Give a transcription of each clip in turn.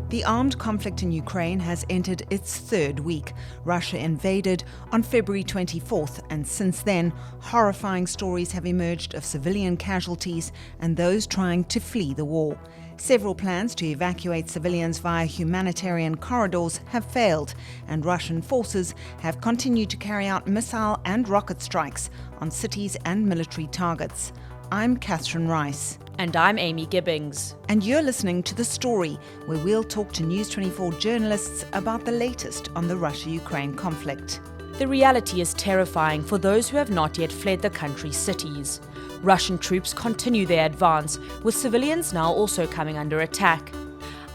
The armed conflict in Ukraine has entered its third week. Russia invaded on February 24th, and since then, horrifying stories have emerged of civilian casualties and those trying to flee the war. Several plans to evacuate civilians via humanitarian corridors have failed, and Russian forces have continued to carry out missile and rocket strikes on cities and military targets. I'm Catherine Rice. And I'm Amy Gibbings. And you're listening to The Story, where we'll talk to News 24 journalists about the latest on the Russia-Ukraine conflict. The reality is terrifying for those who have not yet fled the country's cities. Russian troops continue their advance, with civilians now also coming under attack.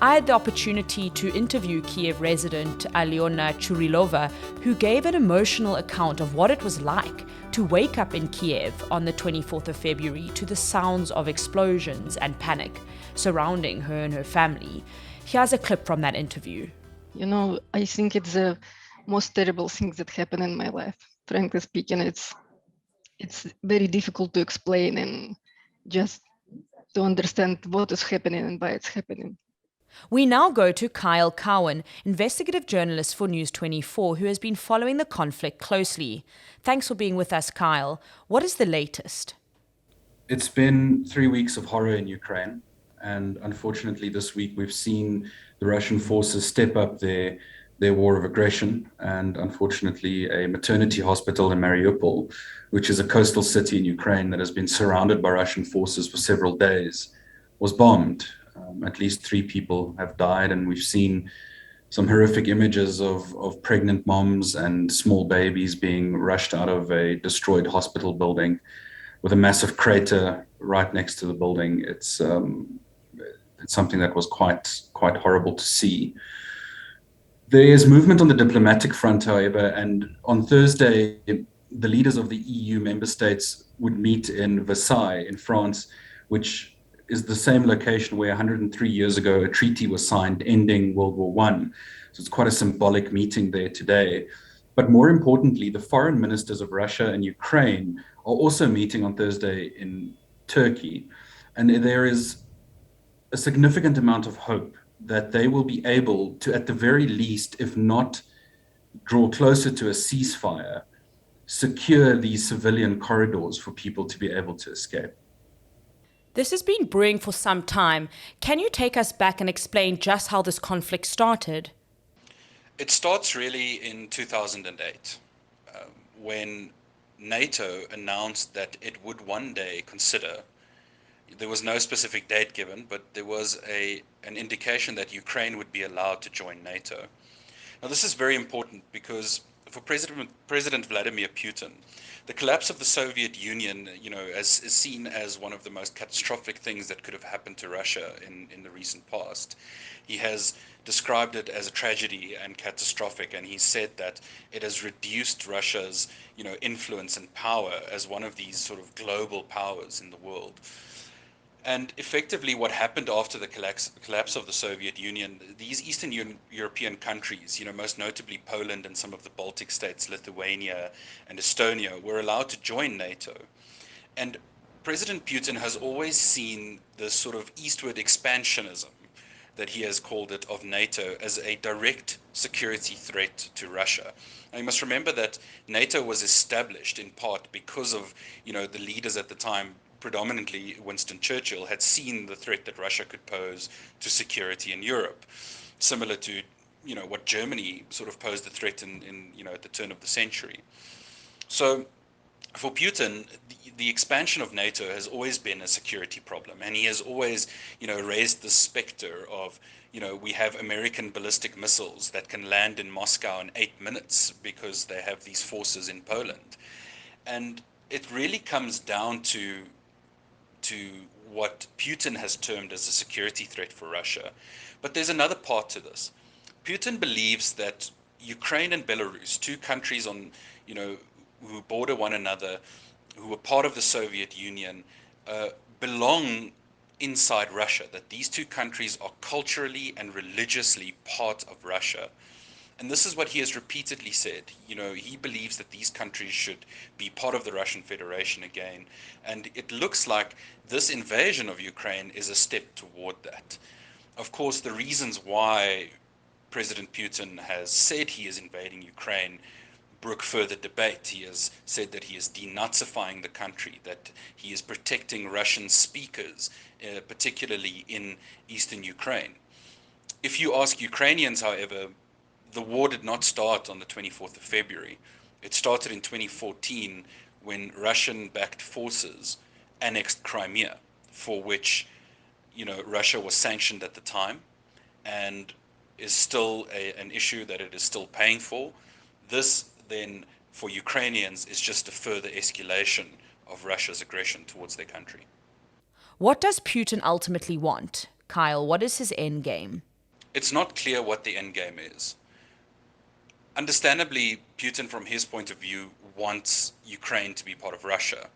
I had the opportunity to interview Kiev resident Alyona Churilova, who gave an emotional account of what it was like to wake up in Kiev on the 24th of February to the sounds of explosions and panic surrounding her and her family. Here's a clip from that interview. I think it's the most terrible thing that happened in my life. Frankly speaking, it's very difficult to explain and just to understand what is happening and why it's happening. We now go to Kyle Cowan, investigative journalist for News 24, who has been following the conflict closely. Thanks for being with us, Kyle. What is the latest? It's been 3 weeks of horror in Ukraine, and unfortunately this week we've seen the Russian forces step up their war of aggression, and unfortunately a maternity hospital in Mariupol, which is a coastal city in Ukraine that has been surrounded by Russian forces for several days, was bombed. At least 3 people have died, and we've seen some horrific images of pregnant moms and small babies being rushed out of a destroyed hospital building with a massive crater right next to the building. It's something that was quite horrible to see. There is movement on the diplomatic front, however, and on Thursday, the leaders of the EU member states would meet in Versailles in France, which is the same location where 103 years ago a treaty was signed ending World War I. So it's quite a symbolic meeting there today. But more importantly, the foreign ministers of Russia and Ukraine are also meeting on Thursday in Turkey. And there is a significant amount of hope that they will be able to, at the very least, if not draw closer to a ceasefire, secure these civilian corridors for people to be able to escape. This has been brewing for some time. Can you take us back and explain just how this conflict started? It starts really in 2008, when NATO announced that it would one day consider, there was no specific date given, but there was an indication that Ukraine would be allowed to join NATO. Now this is very important because for President Vladimir Putin, the collapse of the Soviet Union, is seen as one of the most catastrophic things that could have happened to Russia in the recent past. He has described it as a tragedy and catastrophic, and he said that it has reduced Russia's, influence and power as one of these sort of global powers in the world. And effectively what happened after the collapse of the Soviet Union, these Eastern European countries, most notably Poland and some of the Baltic states, Lithuania and Estonia, were allowed to join NATO. And President Putin has always seen this sort of eastward expansionism, that he has called it, of NATO as a direct security threat to Russia. And you must remember that NATO was established in part because of, the leaders at the time, predominantly Winston Churchill, had seen the threat that Russia could pose to security in Europe, similar to what Germany sort of posed the threat in at the turn of the century. So for Putin, the expansion of NATO has always been a security problem, and he has always raised the specter of we have American ballistic missiles that can land in Moscow in 8 minutes because they have these forces in Poland. And it really comes down to what Putin has termed as a security threat for Russia. But there's another part to this. Putin believes that Ukraine and Belarus, 2 countries on, who border one another, who were part of the Soviet Union, belong inside Russia, that these 2 countries are culturally and religiously part of Russia. And this is what he has repeatedly said. He believes that these countries should be part of the Russian Federation again. And it looks like this invasion of Ukraine is a step toward that. Of course, the reasons why President Putin has said he is invading Ukraine brook further debate. He has said that he is denazifying the country, that he is protecting Russian speakers, particularly in eastern Ukraine. If you ask Ukrainians, however, the war did not start on the 24th of February. It started in 2014 when Russian-backed forces annexed Crimea, for which, Russia was sanctioned at the time and is still an issue that it is still paying for. This then, for Ukrainians, is just a further escalation of Russia's aggression towards their country. What does Putin ultimately want? Kyle, what is his end game? It's not clear what the end game is. Understandably, Putin, from his point of view, wants Ukraine to be part of Russia.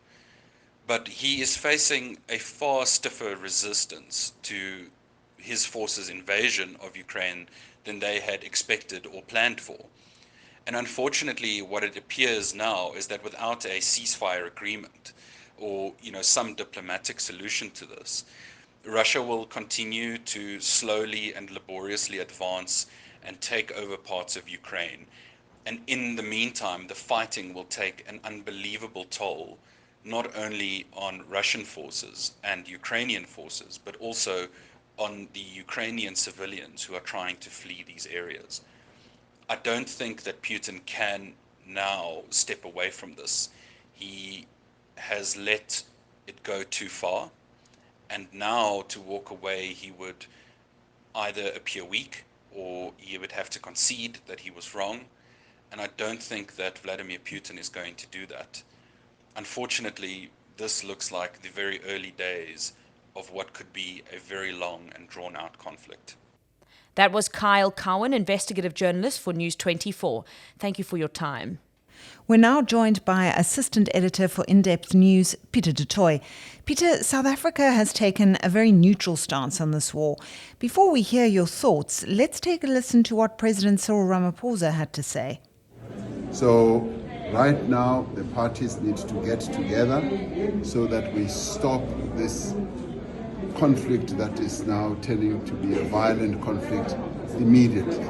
But he is facing a far stiffer resistance to his forces' invasion of Ukraine than they had expected or planned for. And unfortunately, what it appears now is that without a ceasefire agreement or, some diplomatic solution to this, Russia will continue to slowly and laboriously advance and take over parts of Ukraine. And in the meantime, the fighting will take an unbelievable toll, not only on Russian forces and Ukrainian forces, but also on the Ukrainian civilians who are trying to flee these areas. I don't think that Putin can now step away from this. He has let it go too far, and now to walk away, he would either appear weak or he would have to concede that he was wrong. And I don't think that Vladimir Putin is going to do that. Unfortunately, this looks like the very early days of what could be a very long and drawn-out conflict. That was Kyle Cowan, investigative journalist for News 24. Thank you for your time. We're now joined by Assistant Editor for In-Depth News, Pieter du Toit. Pieter, South Africa has taken a very neutral stance on this war. Before we hear your thoughts, let's take a listen to what President Cyril Ramaphosa had to say. So right now, the parties need to get together so that we stop this conflict that is now turning to be a violent conflict immediately.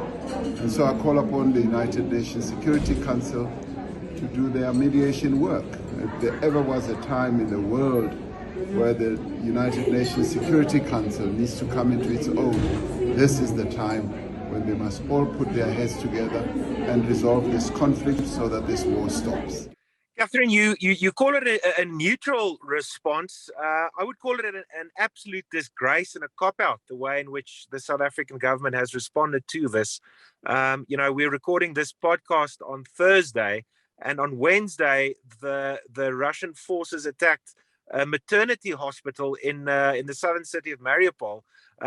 And so I call upon the United Nations Security Council to do their mediation work. If there ever was a time in the world where the United Nations Security Council needs to come into its own, this is the time when they must all put their heads together and resolve this conflict so that this war stops. Catherine, you call it a neutral response. I would call it an absolute disgrace and a cop-out, the way in which the South African government has responded to this. We're recording this podcast on Thursday, and on Wednesday, the Russian forces attacked a maternity hospital in the southern city of Mariupol,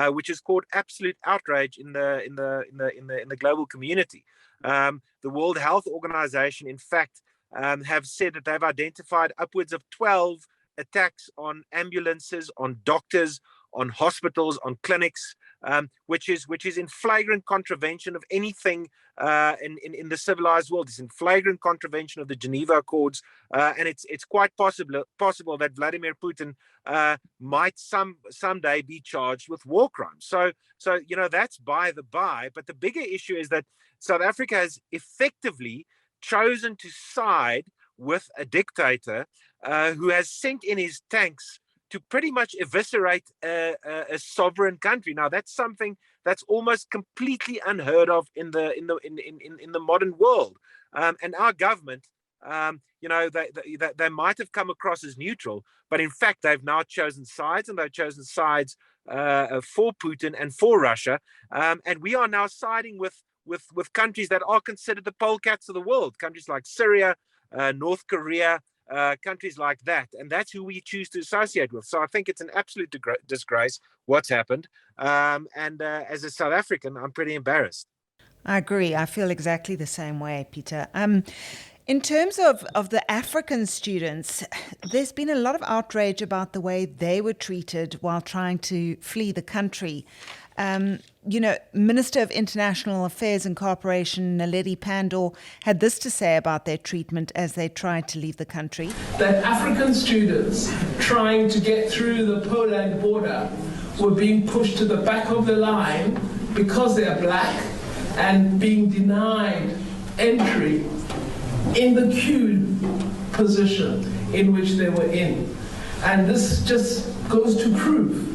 which has caused absolute outrage in the global community. The World Health Organization, in fact, have said that they've identified upwards of 12 attacks on ambulances, on doctors, on hospitals, on clinics, which is in flagrant contravention of anything in the civilized world. It's in flagrant contravention of the Geneva Accords, and it's quite possible that Vladimir Putin might someday be charged with war crimes. So that's by the by. But the bigger issue is that South Africa has effectively chosen to side with a dictator who has sent in his tanks to pretty much eviscerate a sovereign country. Now, that's something that's almost completely unheard of in the modern world. And our government, they might have come across as neutral, but in fact, they've now chosen sides, and they've chosen sides for Putin and for Russia. And we are now siding with countries that are considered the polecats of the world, countries like Syria, North Korea, countries like that. And that's who we choose to associate with. So I think it's an absolute disgrace what's happened. And as a South African, I'm pretty embarrassed. I agree. I feel exactly the same way, Pieter. In terms of the African students, there's been a lot of outrage about the way they were treated while trying to flee the country. Minister of International Affairs and Cooperation, Naledi Pandor, had this to say about their treatment as they tried to leave the country. That African students trying to get through the Poland border were being pushed to the back of the line because they are black and being denied entry in the queued position in which they were in. And this just goes to prove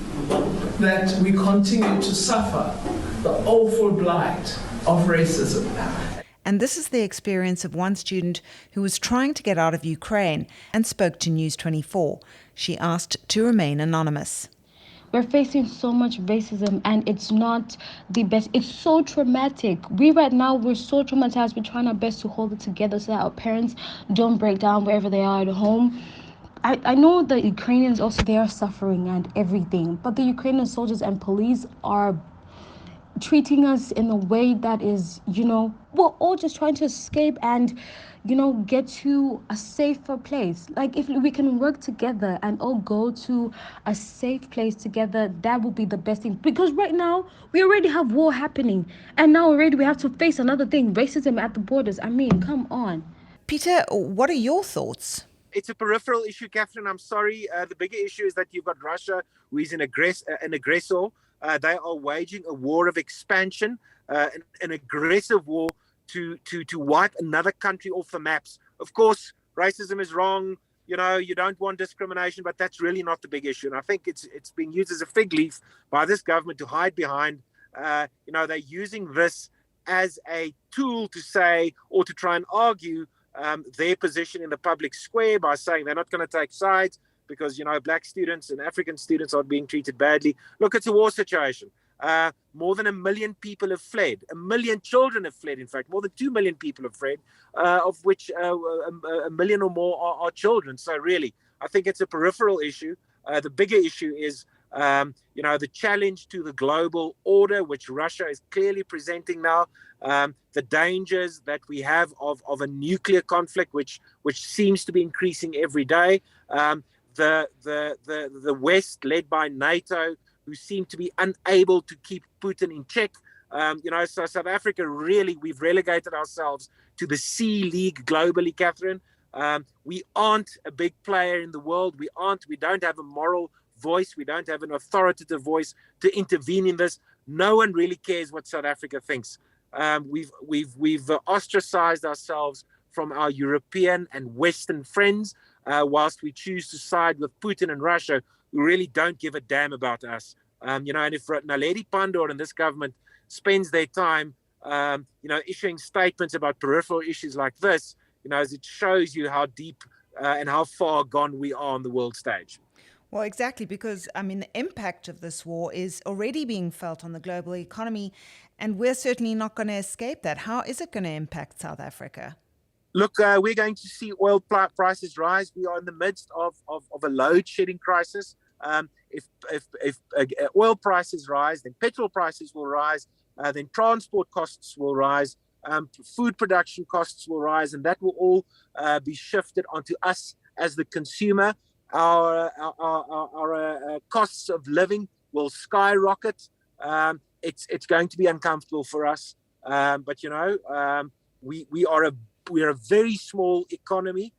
that we continue to suffer the awful blight of racism. And this is the experience of one student who was trying to get out of Ukraine and spoke to News 24. She asked to remain anonymous. We're facing so much racism and it's not the best. It's so traumatic. We're so traumatized. We're trying our best to hold it together so that our parents don't break down wherever they are at home. I know the Ukrainians also, they are suffering and everything, but the Ukrainian soldiers and police are treating us in a way that is, we're all just trying to escape and, get to a safer place. Like, if we can work together and all go to a safe place together, that would be the best thing. Because right now, we already have war happening. And now already we have to face another thing, racism at the borders. I mean, come on. Pieter, what are your thoughts? It's a peripheral issue, Catherine. I'm sorry. The bigger issue is that you've got Russia, who is an aggressor. They are waging a war of expansion, an aggressive war to wipe another country off the maps. Of course, racism is wrong. You don't want discrimination, but that's really not the big issue. And I think it's being used as a fig leaf by this government to hide behind. They're using this as a tool to say or to try and argue their position in the public square by saying they're not going to take sides because, black students and African students are being treated badly. Look, it's a war situation. More than 1 million people have fled. 1 million children have fled, in fact. More than 2 million people have fled, of which 1 million or more are children. So really, I think it's a peripheral issue. The bigger issue is, the challenge to the global order, which Russia is clearly presenting now. The dangers that we have of a nuclear conflict, which seems to be increasing every day. The West, led by NATO, who seem to be unable to keep Putin in check. So South Africa, really, we've relegated ourselves to the C League globally, Catherine. We aren't a big player in the world. We don't have a moral voice. We don't have an authoritative voice to intervene in this. No one really cares what South Africa thinks. We've ostracized ourselves from our European and Western friends, whilst we choose to side with Putin and Russia, who really don't give a damn about us. And if Naledi Pandor and this government spends their time, issuing statements about peripheral issues like this, it shows you how deep and how far gone we are on the world stage. Well, exactly, because, the impact of this war is already being felt on the global economy, and we're certainly not going to escape that. How is it going to impact South Africa? Look, we're going to see oil prices rise. We are in the midst of a load-shedding crisis. If oil prices rise, then petrol prices will rise, then transport costs will rise, food production costs will rise, and that will all be shifted onto us as the consumer. Our costs of living will skyrocket. It's going to be uncomfortable for us, but we are a very small economy.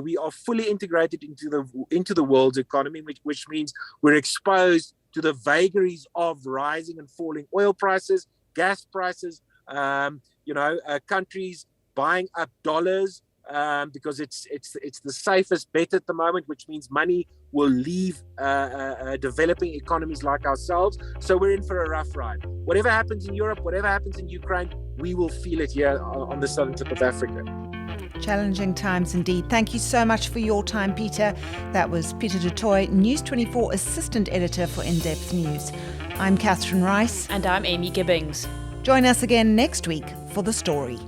We are fully integrated into the world's economy, which means we're exposed to the vagaries of rising and falling oil prices, gas prices. Countries buying up dollars because it's the safest bet at the moment, which means money will leave developing economies like ourselves. So we're in for a rough ride. Whatever happens in Europe, whatever happens in Ukraine, we will feel it here on the southern tip of Africa. Challenging times indeed. Thank you so much for your time, Pieter. That was Pieter du Toit, News 24 Assistant Editor for In-Depth News. I'm Catherine Rice. And I'm Amy Gibbings. Join us again next week for The Story.